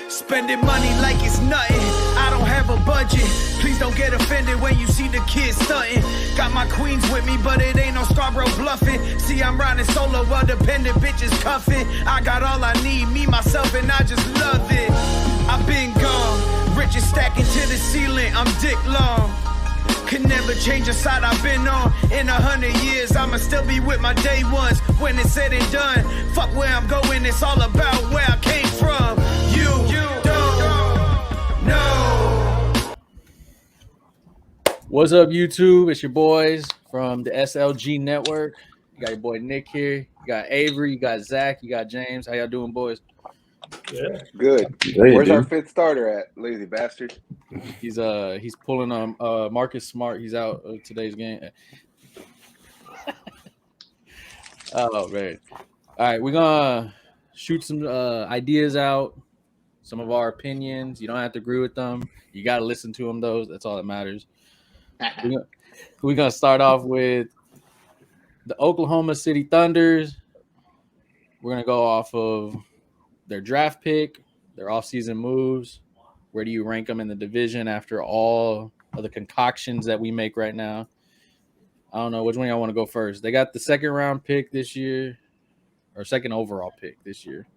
Spending money like it's nothing. I don't have a budget. Please don't get offended when you see the kids stunting. Got my queens with me, but it ain't no Scarborough bluffing. See, I'm riding solo while dependent bitches cuffing. I got all I need, me, myself, and I just love it. I've been gone, riches stacking to the ceiling. I'm dick long. Could never change the side I've been on. In 100 years, I'ma still be with my day ones. When it's said and done, fuck where I'm going, it's all about where I came from. You don't know. What's up, YouTube? It's your boys from the SLG Network. You got your boy Nick here. You got Avery, you got Zach, you got James. How y'all doing, boys? Yeah. Good. Where's our fifth starter at, lazy bastard? He's pulling Marcus Smart. He's out of today's game. Oh man. All right, we're gonna shoot some ideas out, some of our opinions. You don't have to agree with them. You gotta listen to them though. That's all that matters. We're gonna start off with the Oklahoma City Thunders. We're gonna go off of their draft pick, their offseason moves. Where do you rank them in the division after all of the concoctions that we make right now? I don't know. Which one y'all want to go first? They got the second round pick this year, or second overall pick this year.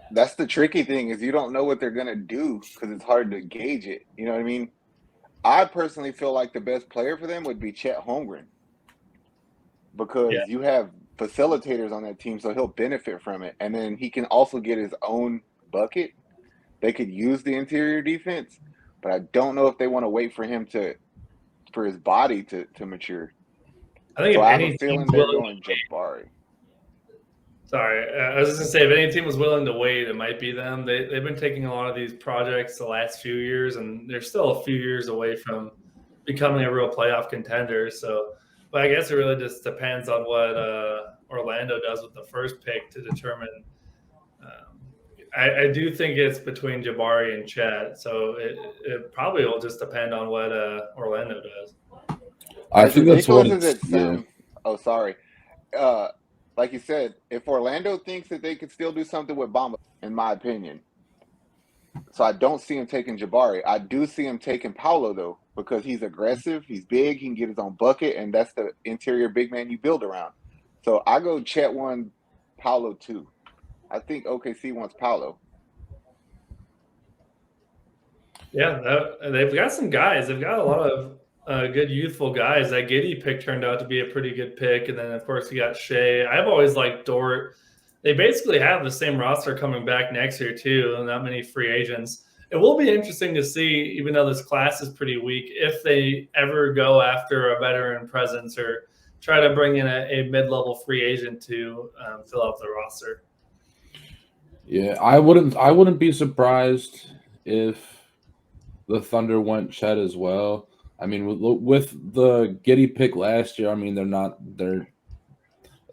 That's the tricky thing, is you don't know what they're going to do because it's hard to gauge it. You know what I mean? I personally feel like the best player for them would be Chet Holmgren, because you have facilitators on that team, so he'll benefit from it. And then he can also get his own bucket. They could use the interior defense, but I don't know if they want to wait for him for his body to mature. I think so if I have any a feeling team's they're willing going Jabari. Sorry, I was just gonna say, if any team was willing to wait, it might be them. They've been taking a lot of these projects the last few years, and they're still a few years away from becoming a real playoff contender. So, but I guess it really just depends on what Orlando does with the first pick to determine. I do think it's between Jabari and Chet, so it probably will just depend on what Orlando does. I think that's what it's Oh, sorry. Like you said, if Orlando thinks that they could still do something with Bamba, in my opinion. So I don't see him taking Jabari. I do see him taking Paolo, though, because he's aggressive, he's big, he can get his own bucket, and that's the interior big man you build around. So I go Chet 1, Paolo 2. I think OKC wants Paolo. Yeah, they've got some guys. They've got a lot of good youthful guys. That Giddey pick turned out to be a pretty good pick. And then, of course, you got Shea. I've always liked Dort. They basically have the same roster coming back next year, too, and not many free agents. It will be interesting to see, even though this class is pretty weak, if they ever go after a veteran presence or try to bring in a mid-level free agent to fill out the roster. Yeah, I wouldn't be surprised if the Thunder went Chet as well. I mean, with the Giddey pick last year, I mean,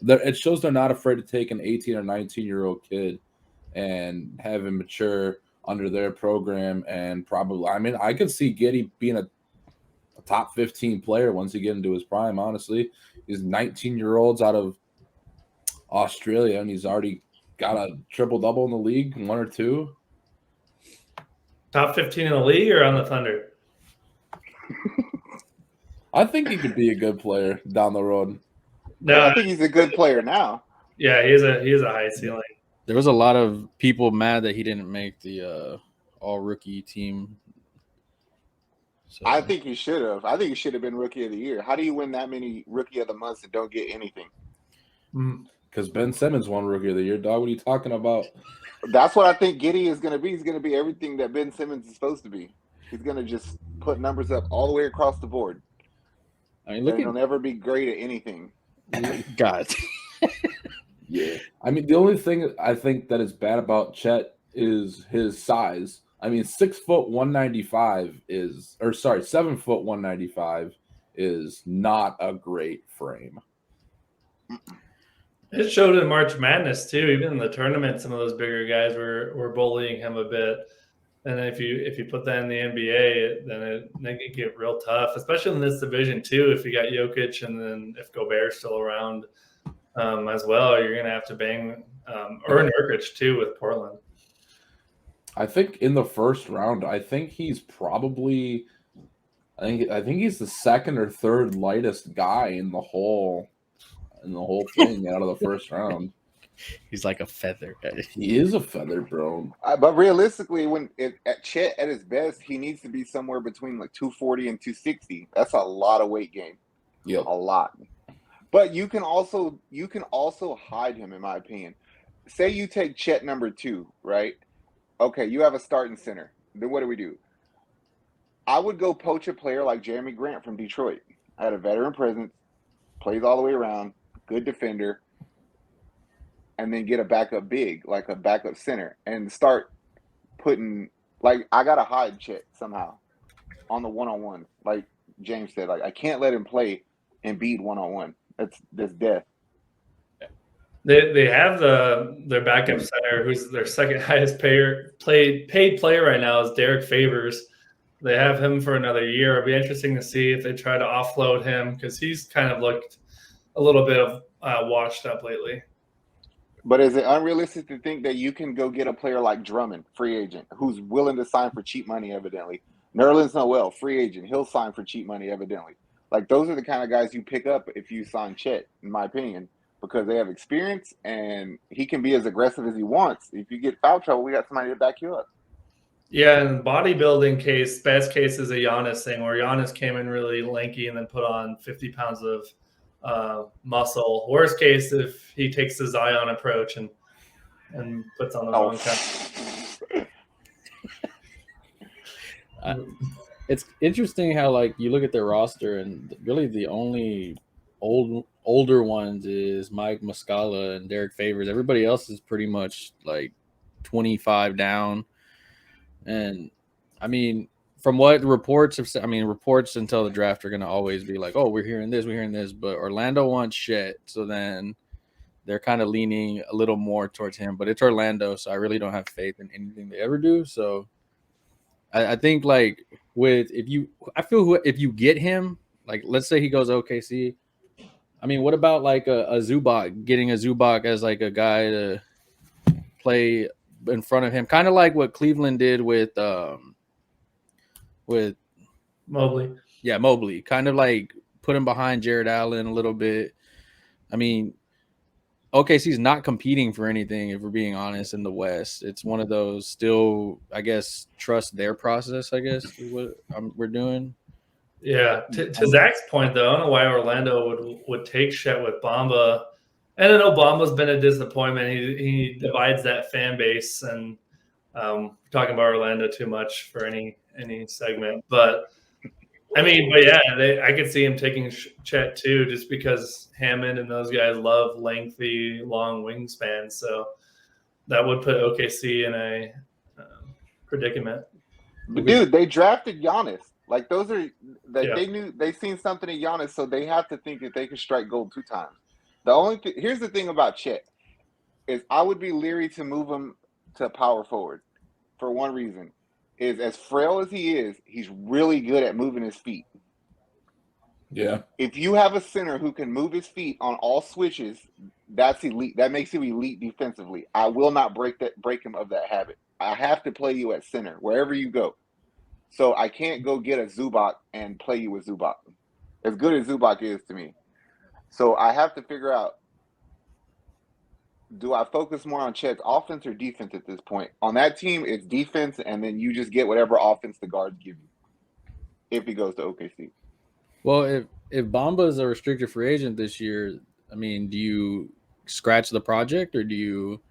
it shows they're not afraid to take an 18 or 19-year-old kid and have him mature under their program. And probably, I mean, I could see Giddey being a top 15 player once he gets into his prime, honestly. He's 19-year-olds out of Australia, and he's already got a triple-double in the league, 1 or 2. Top 15 in the league or on the Thunder? I think he could be a good player down the road. No, I think he's a good player now. Yeah, he is a high ceiling. There was a lot of people mad that he didn't make the all-rookie team. So. I think he should have. I think he should have been Rookie of the Year. How do you win that many Rookie of the Months and don't get anything? Because Ben Simmons won Rookie of the Year, dog. What are you talking about? That's what I think Giddey is going to be. He's going to be everything that Ben Simmons is supposed to be. He's going to just put numbers up all the way across the board. I mean, he'll never be great at anything. God. Yeah. I mean, the only thing I think that is bad about Chet is his size. I mean, 6 foot 195 7 foot 195 is not a great frame. It showed in March Madness too. Even in the tournament, some of those bigger guys were bullying him a bit. And then if you put that in the NBA, then it can get real tough, especially in this division too. If you got Jokic and then if Gobert's still around as well, you're gonna have to bang or Nurkic too with Portland. I think in the first round, I think he's probably, I think he's the second or third lightest guy in the whole thing out of the first round. He's like a feather. He is a feather, bro. But realistically, at Chet at his best, he needs to be somewhere between like 240 and 260. That's a lot of weight gain. Yep. A lot. But you can also hide him, in my opinion. Say you take Chet number 2, right? Okay, you have a starting center. Then what do? I would go poach a player like Jeremy Grant from Detroit. I had a veteran presence, plays all the way around, good defender, and then get a backup big, like a backup center, and start putting, like, I got to hide Chet somehow on the one-on-one. Like James said, like, I can't let him play Embiid one-on-one. That's death. They have their backup center, who's their second highest paid player right now, is Derek Favors. They have him for another year. It'll be interesting to see if they try to offload him, because he's kind of looked a little bit of washed up lately. But is it unrealistic to think that you can go get a player like Drummond, free agent, who's willing to sign for cheap money, evidently? Nerlens Noel, free agent, he'll sign for cheap money, evidently. Like, those are the kind of guys you pick up if you sign Chet, in my opinion, because they have experience and he can be as aggressive as he wants. If you get foul trouble, we got somebody to back you up. Yeah, in bodybuilding case, best case is a Giannis thing, where Giannis came in really lanky and then put on 50 pounds of muscle. Worst case, if he takes the Zion approach and puts on the wrong kind. It's interesting how, like, you look at their roster and really the only older ones is Mike Muscala and Derek Favors. Everybody else is pretty much like 25 down. And I mean, from what reports have said, reports until the draft are going to always be like, oh, we're hearing this, but Orlando wants Chet. So then they're kind of leaning a little more towards him, but it's Orlando. So I really don't have faith in anything they ever do. So I think, like, if you get him, like, let's say he goes OKC. I mean, what about like a Zubac, getting a Zubac as like a guy to play in front of him, kind of like what Cleveland did with Mobley. Yeah, Mobley. Kind of like put him behind Jared Allen a little bit. I mean, OKC's not competing for anything, if we're being honest, in the West. It's one of those still, I guess, trust their process, I guess, is what we're doing. Yeah. To Zach's point, though, I don't know why Orlando would take Chet with Bamba. And I know Bamba's been a disappointment. He divides that fan base, and talking about Orlando too much for any segment. But I could see him taking Chet too, just because Hammond and those guys love lengthy, long wingspans. So that would put OKC in a predicament. But dude, they drafted Giannis. Like, they seen something in Giannis, so they have to think that they can strike gold 2 times. Here's the thing about Chet is I would be leery to move him to power forward for one reason. Is as frail as he is, he's really good at moving his feet. Yeah. If you have a center who can move his feet on all switches, that's elite. That makes him elite defensively. I will not break him of that habit. I have to play you at center wherever you go. So I can't go get a Zubac and play you with Zubac. As good as Zubac is to me. So I have to figure out, do I focus more on Chet's offense or defense at this point? On that team, it's defense, and then you just get whatever offense the guards give you if he goes to OKC. Well, if Bamba is a restricted free agent this year, I mean, do you scratch the project, or do you –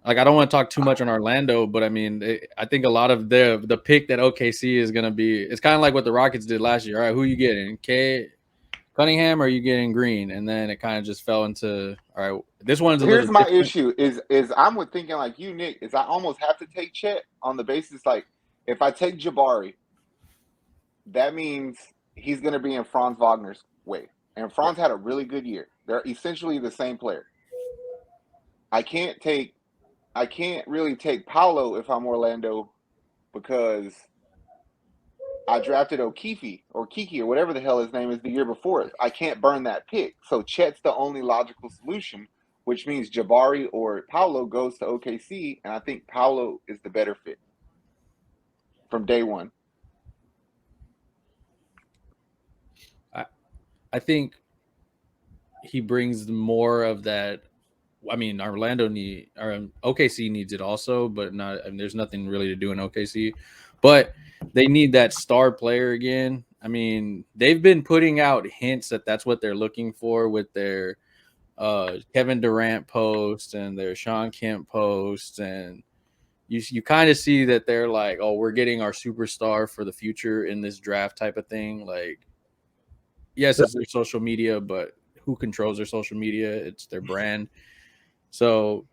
like, I don't want to talk too much on Orlando, but I mean, I think a lot of the pick that OKC is going to be – it's kind of like what the Rockets did last year. All right, who are you getting? Cunningham, or are you getting Green? And then it kind of just fell into, all right, this one's a Here's little my different. issue is I'm thinking like you, Nick, is I almost have to take Chet on the basis, like, if I take Jabari, that means he's going to be in Franz Wagner's way. And Franz had a really good year. They're essentially the same player. I can't really take Paolo if I'm Orlando, because I drafted O'Keefe or Kiki or whatever the hell his name is the year before. I can't burn that pick. So Chet's the only logical solution, which means Jabari or Paolo goes to OKC, and I think Paolo is the better fit from day one. I think he brings more of that. I mean, OKC needs it also, but not. I mean, there's nothing really to do in OKC, but they need that star player again. I mean, they've been putting out hints that that's what they're looking for with their Kevin Durant post and their Sean Kemp post, and you kind of see that they're like, oh, we're getting our superstar for the future in this draft type of thing. Like, yes, it's their social media, but who controls their social media? It's their brand. So,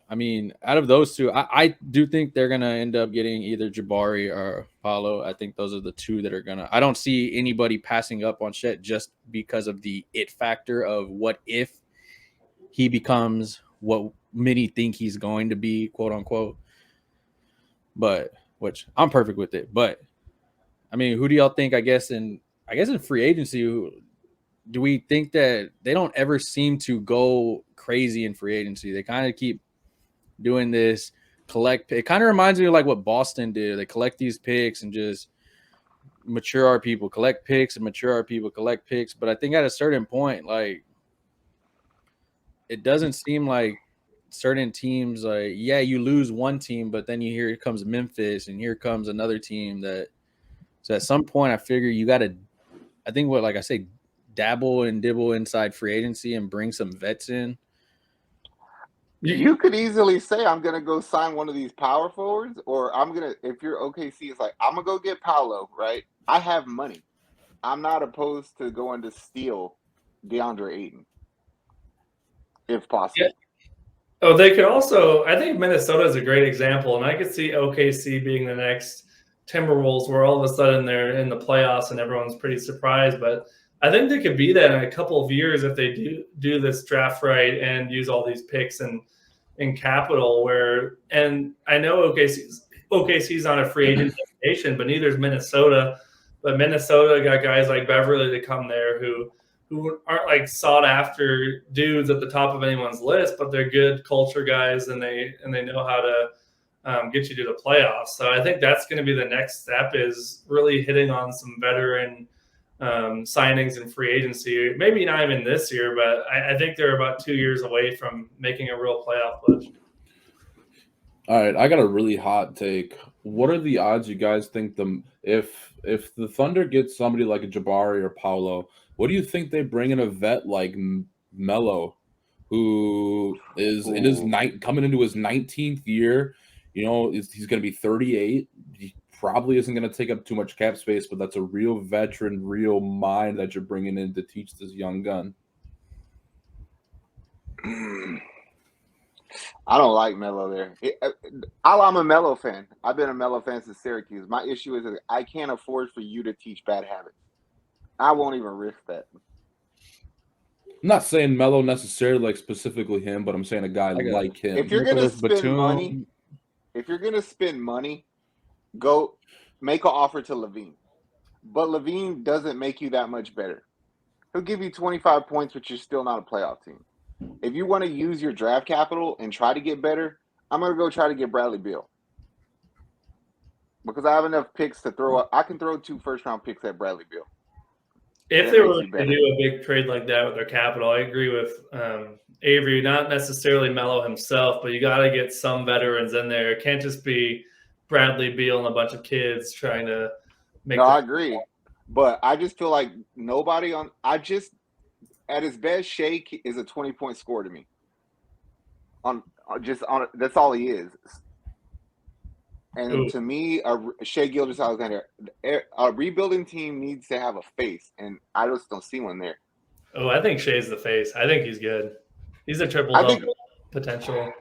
I mean, out of those two, I do think they're going to end up getting either Jabari or Paolo. I think those are the two that are going to – I don't see anybody passing up on Chet just because of the it factor of what if he becomes what many think he's going to be, quote unquote. But which I'm perfect with it. But, I mean, who do y'all think, I guess in free agency – do we think that they don't ever seem to go crazy in free agency? They kind of keep doing this collect. It kind of reminds me of like what Boston did. They collect these picks and just mature our people, collect picks and mature our people, collect picks. But I think at a certain point, like it doesn't seem like certain teams like, yeah, you lose one team, but then you hear here comes Memphis and here comes another team that. So at some point I figure you got to, I think what, like I say, dabble and dibble inside free agency and bring some vets in. You could easily say, I'm going to go sign one of these power forwards, or if you're OKC, it's like, I'm going to go get Paolo, right? I have money. I'm not opposed to going to steal DeAndre Ayton, if possible. Yeah. Oh, they could also, I think Minnesota is a great example, and I could see OKC being the next Timberwolves where all of a sudden they're in the playoffs and everyone's pretty surprised, but I think they could be that in a couple of years if they do this draft right and use all these picks and capital. And I know OKC's on a free agent destination, but neither is Minnesota. But Minnesota got guys like Beverly to come there who aren't like sought after dudes at the top of anyone's list, but they're good culture guys and they know how to get you to the playoffs. So I think that's going to be the next step, is really hitting on some veteran signings in free agency. Maybe not even this year, but I think they're about 2 years away from making a real playoff push. All right, I got a really hot take. What are the odds you guys think if the Thunder get somebody like a Jabari or Paolo, what do you think they bring in a vet like Melo, who is coming into his 19th year? You know, he's going to be 38. He probably isn't going to take up too much cap space, but that's a real veteran, real mind that you're bringing in to teach this young gun. I don't like Melo there. I'm a Melo fan. I've been a Melo fan since Syracuse. My issue is that I can't afford for you to teach bad habits. I won't even risk that. I'm not saying Melo necessarily, like specifically him, but I'm saying a guy like him. If you're going to spend money, go make an offer to Levine. But Levine doesn't make you that much better. He'll give you 25 points, but you're still not a playoff team. If you want to use your draft capital and try to get better, I'm going to go try to get Bradley Beal. Because I have enough picks to throw up. I can throw 2 first-round picks at Bradley Beal. If they were to do a big trade like that with their capital, I agree with Avery, not necessarily Melo himself, but you got to get some veterans in there. It can't just be Bradley Beal and a bunch of kids trying to make. No, I agree. But I just feel like at his best, Shea is a 20-point scorer to me. That's all he is. And to me, Shea Gilgeous-Alexander, a rebuilding team needs to have a face, and I just don't see one there. Oh, I think Shea's the face. I think he's good. He's a triple-double potential.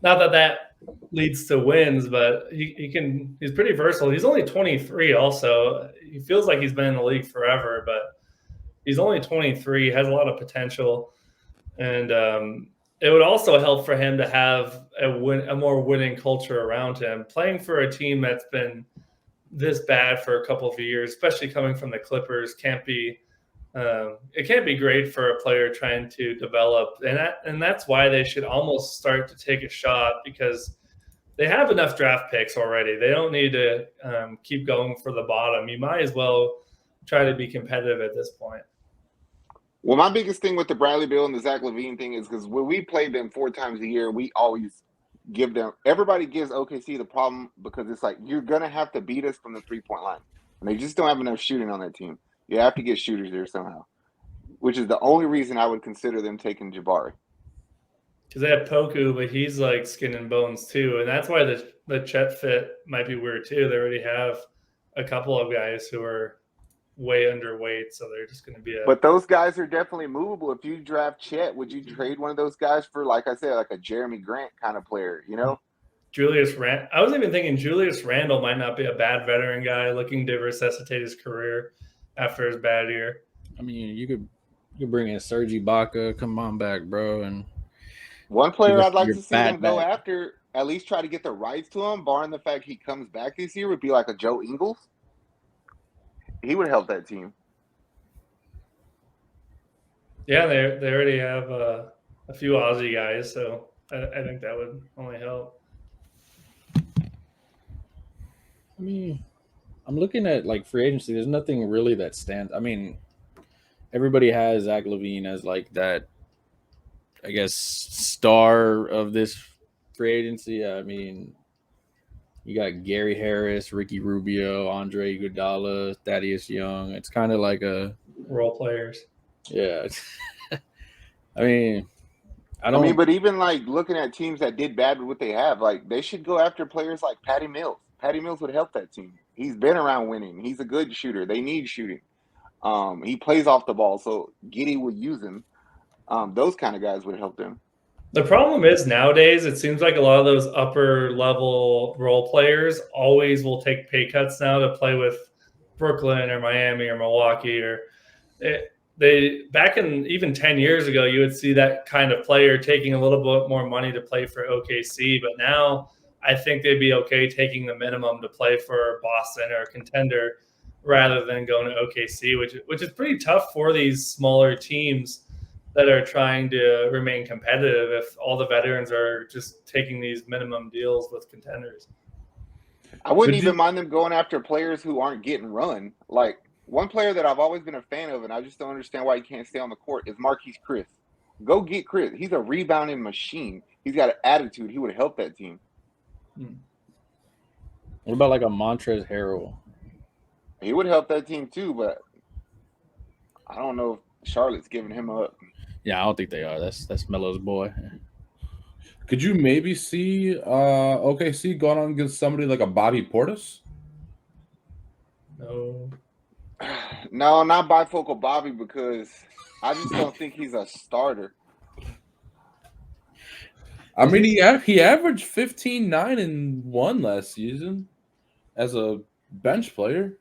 Not that leads to wins, but he's pretty versatile. He's only 23 also. He feels like he's been in the league forever, but he's only 23, has a lot of potential. And it would also help for him to have a more winning culture around him. Playing for a team that's been this bad for a couple of years, especially coming from the Clippers, can't be it can't be great for a player trying to develop, and that's why they should almost start to take a shot, because they have enough draft picks already. They don't need to keep going for the bottom. You might as well try to be competitive at this point. Well, my biggest thing with the Bradley Beal and the Zach LaVine thing is because when we played them 4 times a year, we always give them – everybody gives OKC the problem because it's like you're going to have to beat us from the three-point line. And they just don't have enough shooting on that team. You have to get shooters there somehow, which is the only reason I would consider them taking Jabari. Because they have Poku, but he's like skin and bones too. And that's why the Chet fit might be weird too. They already have a couple of guys who are way underweight, so they're just going to be But those guys are definitely movable. If you draft Chet, would you trade one of those guys for, like I said, like a Jeremy Grant kind of player, you know? Julius Randle. I was even thinking Julius Randle might not be a bad veteran guy looking to resuscitate his career after his bad year. I mean, you could bring in Serge Ibaka. Come on back, bro. And one player I'd like to see them go after, at least try to get the rights to him, barring the fact he comes back this year, would be like a Joe Ingles. He would help that team. Yeah, they already have a few Aussie guys, so I think that would only help. I mean, I'm looking at like free agency. There's nothing really that stands. I mean, everybody has Zach LaVine as like that, I guess, star of this free agency. I mean, you got Gary Harris, Ricky Rubio, Andre Iguodala, Thaddeus Young. It's kind of like a role players. Yeah. I mean, but even like looking at teams that did bad with what they have, like they should go after players like Patty Mills. Patty Mills would help that team. He's been around winning. He's a good shooter. They need shooting. He plays off the ball, so Giddey would use him. Those kind of guys would help them. The problem is nowadays it seems like a lot of those upper level role players always will take pay cuts now to play with Brooklyn or Miami or Milwaukee they back in even 10 years ago, you would see that kind of player taking a little bit more money to play for OKC. But now I think they'd be okay taking the minimum to play for Boston or a contender rather than going to OKC, which is pretty tough for these smaller teams that are trying to remain competitive if all the veterans are just taking these minimum deals with contenders. I wouldn't even mind them going after players who aren't getting run. Like, one player that I've always been a fan of, and I just don't understand why he can't stay on the court, is Marquise Chris. Go get Chris. He's a rebounding machine. He's got an attitude. He would help that team. What about like a Montrezl Harrell? He would help that team too, but I don't know if Charlotte's giving him up. Yeah, I don't think they are. That's Melo's boy. Could you maybe see OKC going on against somebody like a Bobby Portis? No, not bifocal Bobby, because I just don't think he's a starter. I mean, he averaged 15, 9, and 1 last season as a bench player.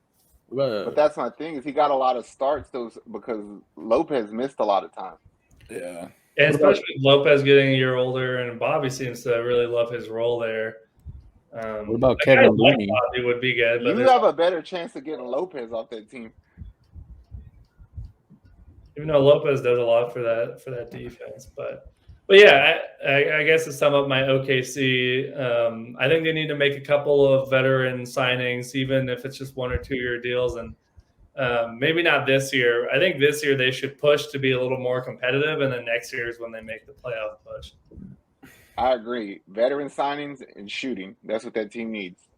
But that's my thing, is he got a lot of starts because Lopez missed a lot of time. Yeah. And especially Lopez getting a year older, and Bobby seems to really love his role there. What about Kevin Looney? Bobby would be good. But you have a better chance of getting Lopez off that team. Even though Lopez does a lot for that defense, but yeah, I guess to sum up my OKC, I think they need to make a couple of veteran signings, even if it's just 1 or 2 year deals, and maybe not this year. I think this year they should push to be a little more competitive, and then next year is when they make the playoff push. I agree. Veteran signings and shooting. That's what that team needs.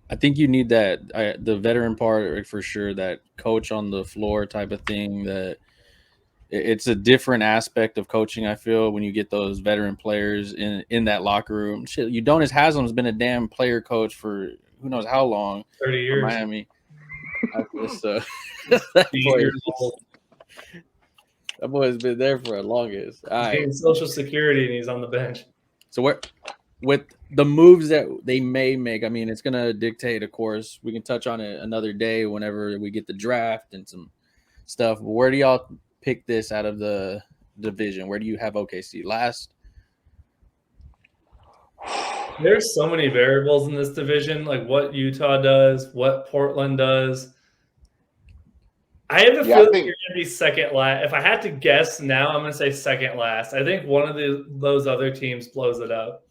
I think you need that the veteran part for sure, that coach on the floor type of thing. That it's a different aspect of coaching, I feel, when you get those veteran players in that locker room. Shit, Udonis Haslam's been a damn player coach for who knows how long. 30 years. Miami. That boy's been there for the longest. He's getting Social Security and he's on the bench. So with the moves that they may make, I mean, it's going to dictate, of course. We can touch on it another day whenever we get the draft and some stuff. But where do y'all pick this out of the division? Where do you have OKC last? There's so many variables in this division, like what Utah does, what Portland does. I have a Yeah, I feeling think- you're going to be second last. If I had to guess now, I'm going to say second last. I think one of those other teams blows it up.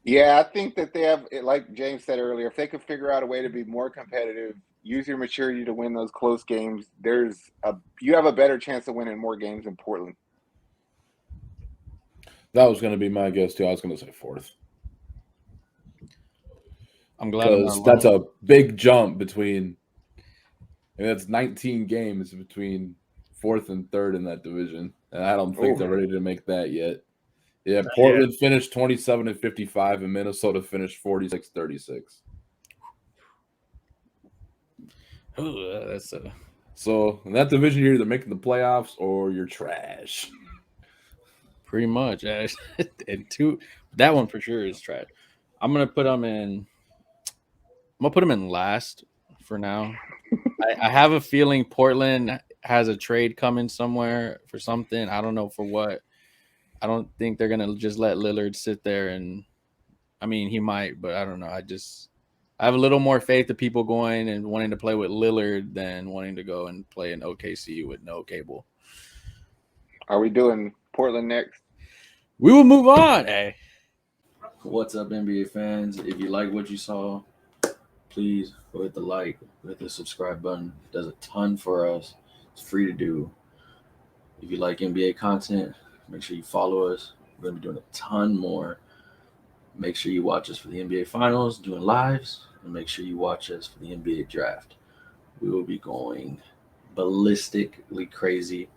Yeah, I think that they have, like James said earlier, if they could figure out a way to be more competitive, use your maturity to win those close games, you have a better chance of winning more games in Portland. That was going to be my guess too. I was going to say fourth. I'm glad I'm not Because that's alone. a big jump between, and it's 19 games between fourth and third in that division. And I don't think Ooh. they're ready to make that yet. Yeah, Portland finished 27-55 and Minnesota finished 46-36. Ooh, that's So in that division, you're either making the playoffs or you're trash. pretty much. And that one for sure is trash. I'm gonna put them in. I'm gonna put them in last for now. I have a feeling Portland has a trade coming somewhere for something. I don't know for what. I don't think they're gonna just let Lillard sit there and. I mean, he might, but I don't know. I have a little more faith of people going and wanting to play with Lillard than wanting to go and play in OKC with no cable. Are we doing Portland next? We will move on. Hey. What's up, NBA fans? If you like what you saw, please go hit the like, hit the subscribe button. It does a ton for us. It's free to do. If you like NBA content, make sure you follow us. We're going to be doing a ton more. Make sure you watch us for the NBA Finals, doing lives, and make sure you watch us for the NBA Draft. We will be going ballistically crazy,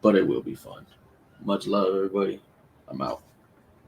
but it will be fun. Much love, everybody. I'm out.